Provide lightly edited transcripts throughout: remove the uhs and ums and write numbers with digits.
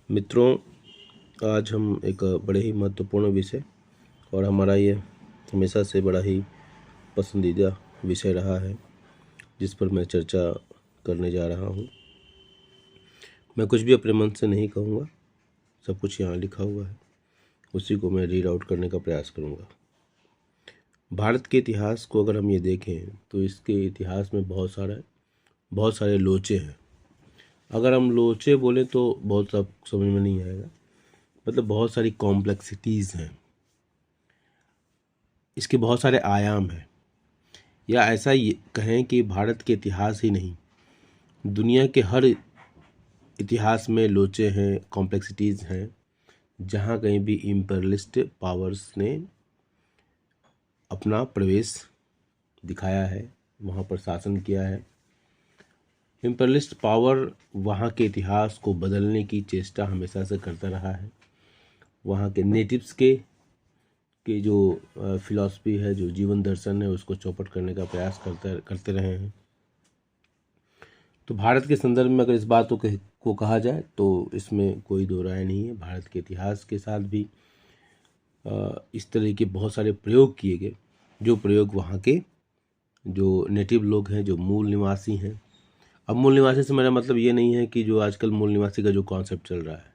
मित्रों, आज हम एक बड़े ही महत्वपूर्ण विषय और हमारा ये हमेशा से बड़ा ही पसंदीदा विषय रहा है, जिस पर मैं चर्चा करने जा रहा हूँ। मैं कुछ भी अपने मन से नहीं कहूँगा, सब कुछ यहाँ लिखा हुआ है, उसी को मैं रीड आउट करने का प्रयास करूँगा। भारत के इतिहास को अगर हम ये देखें तो इसके इतिहास में बहुत सारे लोचे हैं। अगर हम लोचे बोलें तो बहुत सब समझ में नहीं आएगा, मतलब बहुत सारी कॉम्प्लेक्सिटीज़ हैं, इसके बहुत सारे आयाम हैं, या ऐसा ये कहें कि भारत के इतिहास ही नहीं, दुनिया के हर इतिहास में लोचे हैं, कॉम्प्लेक्सिटीज़ हैं। जहाँ कहीं भी इम्पेरियलिस्ट पावर्स ने अपना प्रवेश दिखाया है, वहाँ पर शासन किया है। इम्पेरियलिस्ट पावर वहाँ के इतिहास को बदलने की चेष्टा हमेशा से करता रहा है। वहाँ के नेटिव्स के जो फिलॉसफी है, जो जीवन दर्शन है, उसको चौपट करने का प्रयास करते रहे हैं। तो भारत के संदर्भ में अगर इस बात को कहा जाए तो इसमें कोई दो राय नहीं है। भारत के इतिहास के साथ भी इस तरह के बहुत सारे प्रयोग किए गए, जो प्रयोग वहाँ के जो नेटिव लोग हैं, जो मूल निवासी हैं। अब मूल निवासी से मेरा मतलब ये नहीं है कि जो आजकल मूल निवासी का जो कॉन्सेप्ट चल रहा है,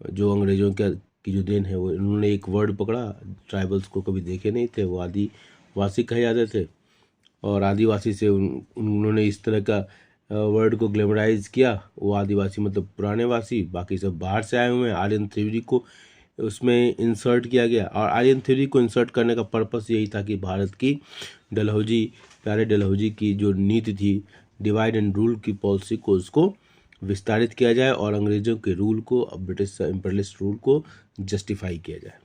जो अंग्रेज़ों की जो देन है, वो उन्होंने एक वर्ड पकड़ा, ट्राइबल्स को कभी देखे नहीं थे, वो आदिवासी कहे जाते थे, और आदिवासी से उन्होंने इस तरह का वर्ड को ग्लैमराइज किया। वो आदिवासी मतलब पुराने वासी, बाकी सब बाहर से आए हुए हैं। आर्यन थ्योरी को उसमें इंसर्ट किया गया, और आर्यन थ्योरी को इंसर्ट करने का पर्पस यही था कि भारत की प्यारे डलहौजी की जो नीति थी, डिवाइड एंड रूल की पॉलिसी को, उसको विस्तारित किया जाए और अंग्रेज़ों के रूल को, ब्रिटिश इम्पेरियलिस्ट रूल को जस्टिफाई किया जाए।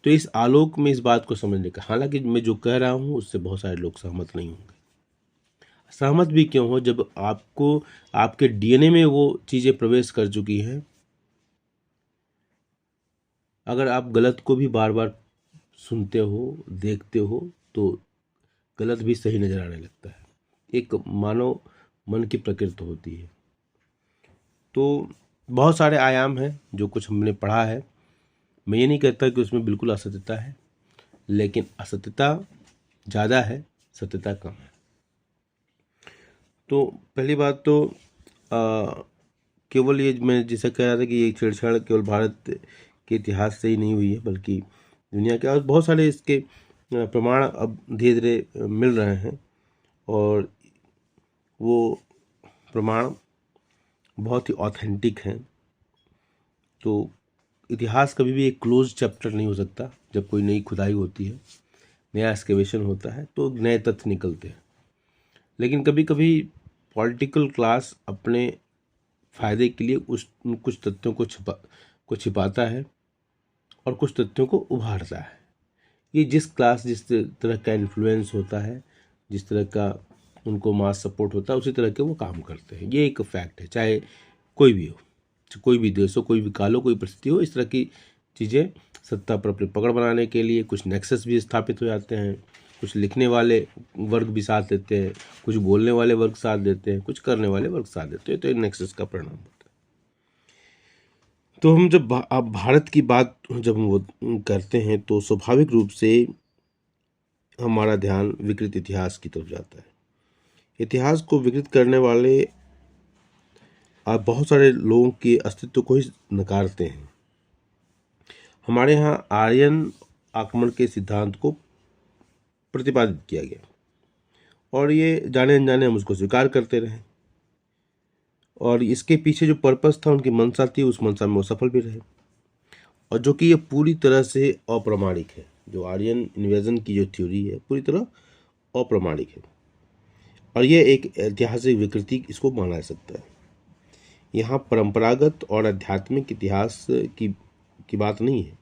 तो इस आलोक में इस बात को समझने का, हालांकि मैं जो कह रहा हूँ उससे बहुत सारे लोग सहमत नहीं होंगे। सहमत भी क्यों हो, जब आपको आपके डीएनए में वो चीज़ें प्रवेश कर चुकी हैं। अगर आप गलत को भी बार बार सुनते हो, देखते हो, तो गलत भी सही नज़र आने लगता है। एक मानव मन की प्रकृति होती है। तो बहुत सारे आयाम हैं जो कुछ हमने पढ़ा है। मैं ये नहीं कहता कि उसमें बिल्कुल असत्यता है, लेकिन असत्यता ज़्यादा है, सत्यता कम है। तो पहली बात तो केवल ये मैं जैसे कह रहा था कि ये छेड़छाड़ केवल भारत के इतिहास से ही नहीं हुई है, बल्कि दुनिया के और बहुत सारे इसके प्रमाण अब धीरे धीरे मिल रहे हैं, और वो प्रमाण बहुत ही ऑथेंटिक हैं। तो इतिहास कभी भी एक क्लोज चैप्टर नहीं हो सकता। जब कोई नई खुदाई होती है, नया एक्सकेवेशन होता है, तो नए तथ्य निकलते हैं। लेकिन कभी कभी पॉलिटिकल क्लास अपने फ़ायदे के लिए कुछ तथ्यों को छिपाता है और कुछ तथ्यों को उभारता है। ये जिस तरह का इन्फ्लुएंस होता है, जिस तरह का उनको मास सपोर्ट होता है, उसी तरह के वो काम करते हैं। ये एक फैक्ट है, चाहे कोई भी हो, कोई भी देश हो, कोई भी काल हो, कोई परिस्थिति हो। इस तरह की चीज़ें सत्ता पर अपनी पकड़ बनाने के लिए कुछ नेक्सस भी स्थापित हो जाते हैं। कुछ लिखने वाले वर्ग भी साथ देते हैं, कुछ बोलने वाले वर्ग साथ देते हैं, कुछ करने वाले वर्ग साथ देते हैं। तो एक नेक्सस का परिणाम होता है। तो हम जब अब भारत की बात जब हम वो करते हैं, तो स्वाभाविक रूप से हमारा ध्यान विकृत इतिहास की तरफ जाता है। इतिहास को विकृत करने वाले बहुत सारे लोगों के अस्तित्व को ही नकारते हैं। हमारे यहाँ आर्यन आक्रमण के सिद्धांत को प्रतिपादित किया गया, और ये जाने अनजाने हम उसको स्वीकार करते रहे, और इसके पीछे जो पर्पस था, उनकी मंशा थी, उस मंशा में वो सफल भी रहे, और जो कि ये पूरी तरह से अप्रामाणिक है। जो आर्यन इन्वेजन की जो थ्योरी है, पूरी तरह अप्रामाणिक है, और ये एक ऐतिहासिक विकृति इसको माना जा सकता है। यहाँ परंपरागत और आध्यात्मिक इतिहास की बात नहीं है,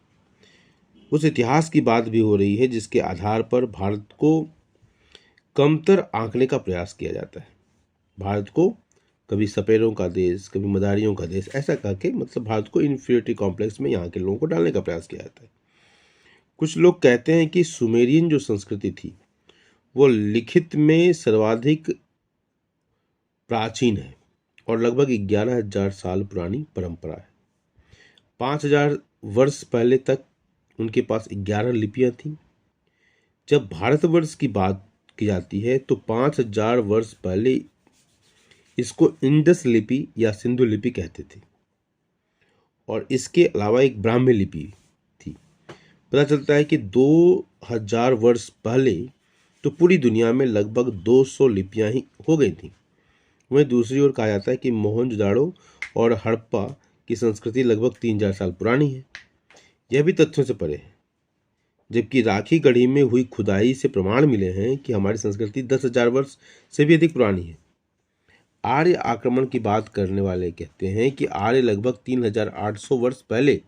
उस इतिहास की बात भी हो रही है जिसके आधार पर भारत को कमतर आंकने का प्रयास किया जाता है। भारत को कभी सपेरों का देश, कभी मदारियों का देश, ऐसा कह के मतलब भारत को इन्फीरियरिटी कॉम्प्लेक्स में यहाँ के लोगों को डालने का प्रयास किया जाता है। कुछ लोग कहते हैं कि सुमेरियन जो संस्कृति थी, वो लिखित में सर्वाधिक प्राचीन है और लगभग 11,000 साल पुरानी परंपरा है। 5,000 वर्ष पहले तक उनके पास 11 लिपियां थीं। जब भारतवर्ष की बात की जाती है तो 5,000 वर्ष पहले इसको इंडस लिपि या सिंधु लिपि कहते थे और इसके अलावा एक ब्राह्मी लिपि थी। पता चलता है कि 2000 वर्ष पहले तो पूरी दुनिया में लगभग 200 लिपियां ही हो गई थीं। वहीं दूसरी ओर कहा जाता है कि मोहनजोदाड़ो और हड़प्पा की संस्कृति लगभग 3,000 साल पुरानी है। यह भी तथ्यों से परे है, जबकि राखी गढ़ी में हुई खुदाई से प्रमाण मिले हैं कि हमारी संस्कृति 10,000 वर्ष से भी अधिक पुरानी है। आर्य आक्रमण की बात करने वाले कहते हैं कि आर्य लगभग 3,800 वर्ष पहले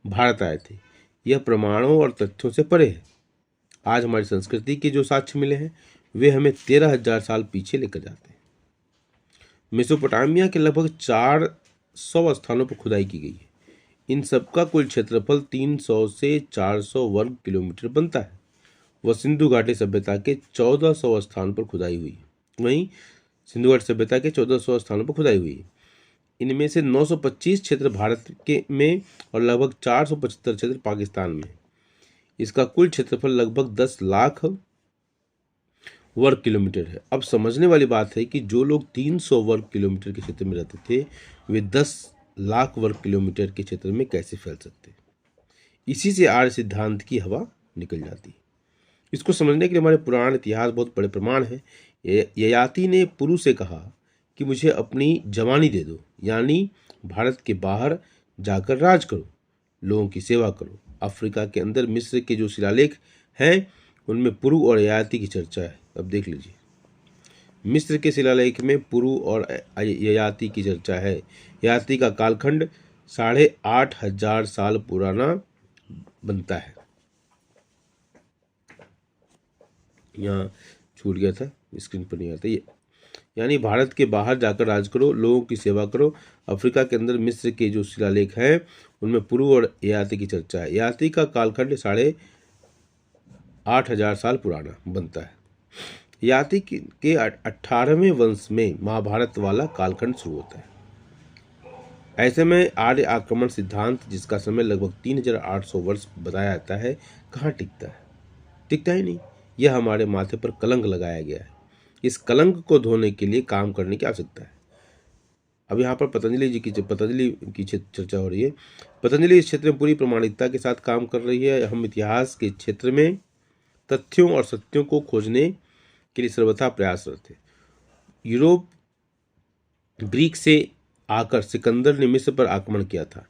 भारत आए थे। यह प्रमाणों और तथ्यों से परे है। आज हमारी संस्कृति के जो साक्ष्य मिले हैं वे हमें 13,000 साल पीछे लेकर जाते हैं। मेसोपोटामिया के लगभग 400 स्थानों पर खुदाई की गई है। इन सबका कुल क्षेत्रफल 300 से 400 वर्ग किलोमीटर बनता है। वह सिंधु घाटी सभ्यता के 1400 स्थान पर खुदाई हुई है। वहीं सिंधु घाटी सभ्यता के 1400 स्थानों पर खुदाई हुई है। इनमें से 925 क्षेत्र भारत के में और लगभग 475 क्षेत्र पाकिस्तान में। इसका कुल क्षेत्रफल लगभग 10 लाख वर्ग किलोमीटर है। अब समझने वाली बात है कि जो लोग 300 वर्ग किलोमीटर के क्षेत्र में रहते थे वे 10 लाख वर्ग किलोमीटर के क्षेत्र में कैसे फैल सकते। इसी से आर्य सिद्धांत की हवा निकल जाती। इसको समझने के लिए हमारे पुराण इतिहास बहुत बड़े प्रमाण है। ययाति ने पुरु से कहा कि मुझे अपनी जवानी दे दो, यानी भारत के बाहर जाकर राज करो, लोगों की सेवा करो। अफ्रीका के अंदर मिस्र के जो शिलालेख हैं उनमें पुरु और ययाति की चर्चा है। अब देख लीजिए, मिस्र के शिलालेख में पुरु और ययाति की चर्चा है। ययाति का कालखंड 8,500 साल पुराना बनता है। यहाँ छूट गया था, स्क्रीन पर नहीं आता ये। यानी भारत के बाहर जाकर राज करो, लोगों की सेवा करो। अफ्रीका के अंदर मिस्र के जो शिलालेख हैं उनमें पुरु और ययाति की चर्चा है। ययाति का कालखंड 8,500 साल पुराना बनता है। ययाति के 18वें वंश में महाभारत वाला कालखंड शुरू होता है। ऐसे में आर्य आक्रमण सिद्धांत, जिसका समय लगभग 3,800 वर्ष बताया जाता है, कहाँ टिकता है? टिकता ही नहीं। यह हमारे माथे पर कलंक लगाया गया है। इस कलंक को धोने के लिए काम करने की आवश्यकता है। अब यहाँ पर पतंजलि की चर्चा हो रही है। पतंजलि इस क्षेत्र में पूरी प्रामाणिकता के साथ काम कर रही है। हम इतिहास के क्षेत्र में तथ्यों और सत्यों को खोजने के लिए सर्वथा प्रयासरत थे। यूरोप ग्रीक से आकर सिकंदर ने मिस्र पर आक्रमण किया था।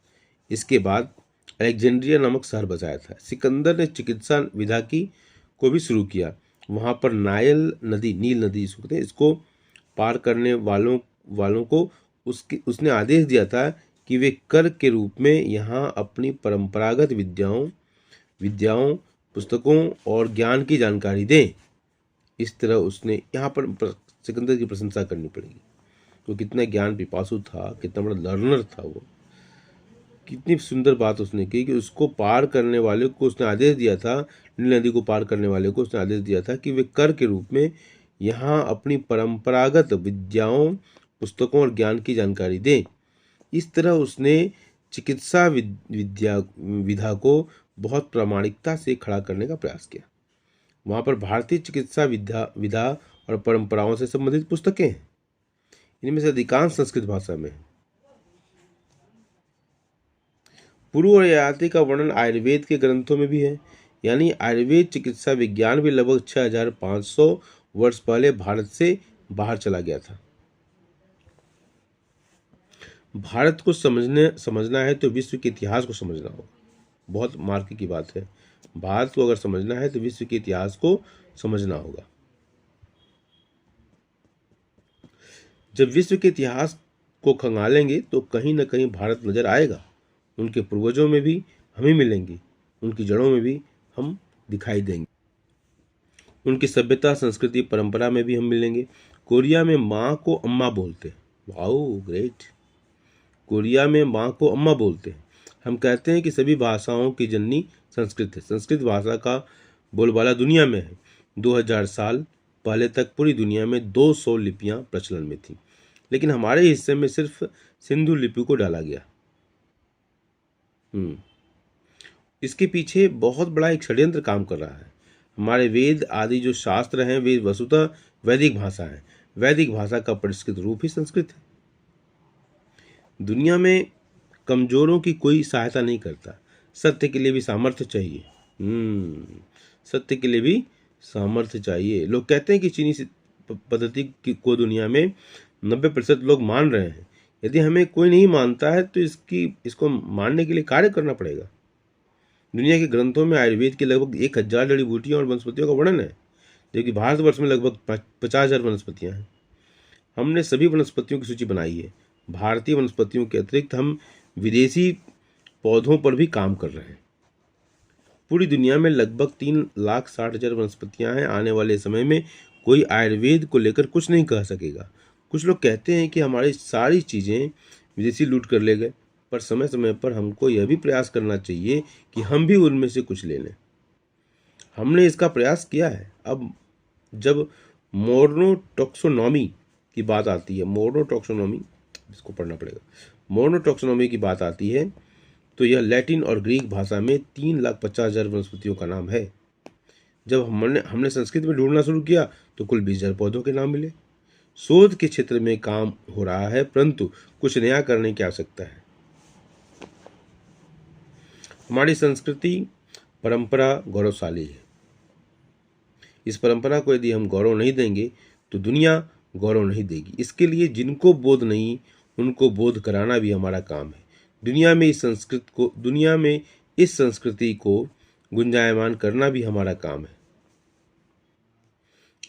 इसके बाद अलेक्जेंड्रिया नामक शहर बसाया था। सिकंदर ने चिकित्सा विधा को भी शुरू किया। वहाँ पर नील नदी इसको पार करने वालों को उसने आदेश दिया था कि वे कर के रूप में यहाँ अपनी परंपरागत विद्याओं, पुस्तकों और ज्ञान की जानकारी दें। इस तरह उसने यहाँ पर सिकंदर की प्रशंसा करनी पड़ेगी। वो कितना ज्ञान पिपासु था, कितना बड़ा लर्नर था। वो कितनी सुंदर बात उसने की कि उसको पार करने वाले को उसने आदेश दिया था, नील नदी को पार करने वाले को उसने आदेश दिया था कि वे कर के रूप में यहाँ अपनी परंपरागत विद्याओं, पुस्तकों और ज्ञान की जानकारी दें। इस तरह उसने चिकित्सा विधा को बहुत प्रामाणिकता से खड़ा करने का प्रयास किया। वहाँ पर भारतीय चिकित्सा विधा और परंपराओं से संबंधित पुस्तकें हैं। इनमें से अधिकांश संस्कृत भाषा में है। पुरु और ययाति का वर्णन आयुर्वेद के ग्रंथों में भी है। यानी आयुर्वेद चिकित्सा विज्ञान भी लगभग 6,500 वर्ष पहले भारत से बाहर चला गया था। भारत को समझना है तो विश्व के इतिहास को समझना होगा। बहुत मार्क की बात है। भारत को अगर समझना है तो विश्व के इतिहास को समझना होगा। जब विश्व के इतिहास को खंगालेंगे तो कहीं न कहीं भारत नजर आएगा। उनके पूर्वजों में भी हमें मिलेंगे, उनकी जड़ों में भी हम दिखाई देंगे, उनकी सभ्यता, संस्कृति, परंपरा में भी हम मिलेंगे। कोरिया में माँ को अम्मा बोलते हैं। Wow great. कोरिया में माँ को अम्मा बोलते हैं। हम कहते हैं कि सभी भाषाओं की जननी संस्कृत है। संस्कृत भाषा का बोलबाला दुनिया में है। 2000 साल पहले तक पूरी दुनिया में 200 लिपियां प्रचलन में थी। लेकिन हमारे हिस्से में सिर्फ सिंधु लिपि को डाला गया। इसके पीछे बहुत बड़ा एक षड्यंत्र काम कर रहा है। हमारे वेद आदि जो शास्त्र हैं वे वस्तुतः वैदिक भाषा है। वैदिक भाषा का परिष्कृत रूप ही संस्कृत है। दुनिया में कमजोरों की कोई सहायता नहीं करता। सत्य के लिए भी सामर्थ्य चाहिए। सत्य के लिए भी सामर्थ्य चाहिए। लोग कहते हैं कि चीनी पद्धति को दुनिया में 90% लोग मान रहे हैं। यदि हमें कोई नहीं मानता है तो इसको मानने के लिए कार्य करना पड़ेगा। दुनिया के ग्रंथों में आयुर्वेद की लगभग 1000 जड़ी बूटियों और वनस्पतियों का वर्णन है, जबकि भारतवर्ष में लगभग 50,000 वनस्पतियां हैं। हमने सभी वनस्पतियों की सूची बनाई है। भारतीय वनस्पतियों के अतिरिक्त हम विदेशी पौधों पर भी काम कर रहे हैं। पूरी दुनिया में लगभग 3,60,000 वनस्पतियां हैं। आने वाले समय में कोई आयुर्वेद को लेकर कुछ नहीं कह सकेगा। कुछ लोग कहते हैं कि हमारी सारी चीज़ें विदेशी लूट कर ले गए, पर समय समय पर हमको यह भी प्रयास करना चाहिए कि हम भी उनमें से कुछ ले लें। हमने इसका प्रयास किया है। अब जब मोनोटॉक्सोनॉमी की बात आती है, इसको पढ़ना पड़ेगा, मोनोटॉक्सोनॉमी की बात आती है तो यह लैटिन और ग्रीक भाषा में 3,50,000 वनस्पतियों का नाम है। जब हमने संस्कृत में ढूंढना शुरू किया तो कुल 20,000 पौधों के नाम मिले। शोध के क्षेत्र में काम हो रहा है, परंतु कुछ नया करने की आवश्यकता है। हमारी संस्कृति परंपरा गौरवशाली है। इस परंपरा को यदि हम गौरव नहीं देंगे तो दुनिया गौरव नहीं देगी। इसके लिए जिनको बोध नहीं उनको बोध कराना भी हमारा काम है। दुनिया में इस संस्कृति को गुंजायमान करना भी हमारा काम है।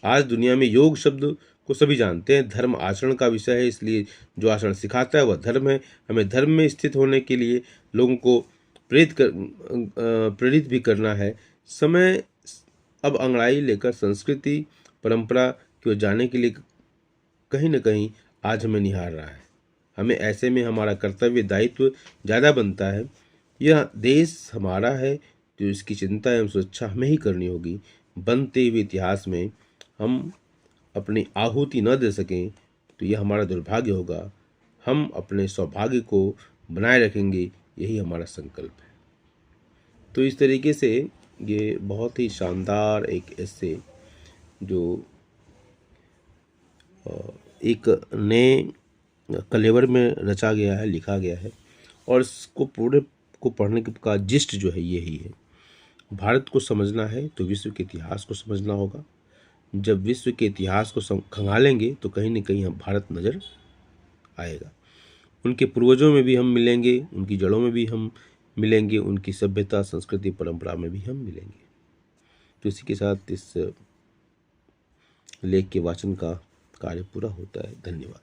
आज दुनिया में योग शब्द को सभी जानते हैं। धर्म आचरण का विषय है, इसलिए जो आचरण सिखाता है वह धर्म है। हमें धर्म में स्थित होने के लिए लोगों को प्रेरित भी करना है। समय अब अंगड़ाई लेकर संस्कृति परंपरा की ओर जाने के लिए कहीं न कहीं आज हमें निहार रहा है। हमें ऐसे में हमारा कर्तव्य दायित्व ज़्यादा बनता है। यह देश हमारा है, तो इसकी चिंता एवं सुरक्षा हमें ही करनी होगी। बनते हुए इतिहास में हम अपनी आहुति न दे सकें तो यह हमारा दुर्भाग्य होगा। हम अपने सौभाग्य को बनाए रखेंगे, यही हमारा संकल्प है। तो इस तरीके से ये बहुत ही शानदार एक ऐसे जो एक नए कलेवर में रचा गया है, लिखा गया है, और इसको पूरे को पढ़ने का जिस्ट जो है यही है। भारत को समझना है तो विश्व के इतिहास को समझना होगा। जब विश्व के इतिहास को खंगालेंगे तो कहीं न कहीं हम भारत नज़र आएगा। उनके पूर्वजों में भी हम मिलेंगे, उनकी जड़ों में भी हम मिलेंगे, उनकी सभ्यता संस्कृति परंपरा में भी हम मिलेंगे। तो इसी के साथ इस लेख के वाचन का कार्य पूरा होता है। धन्यवाद।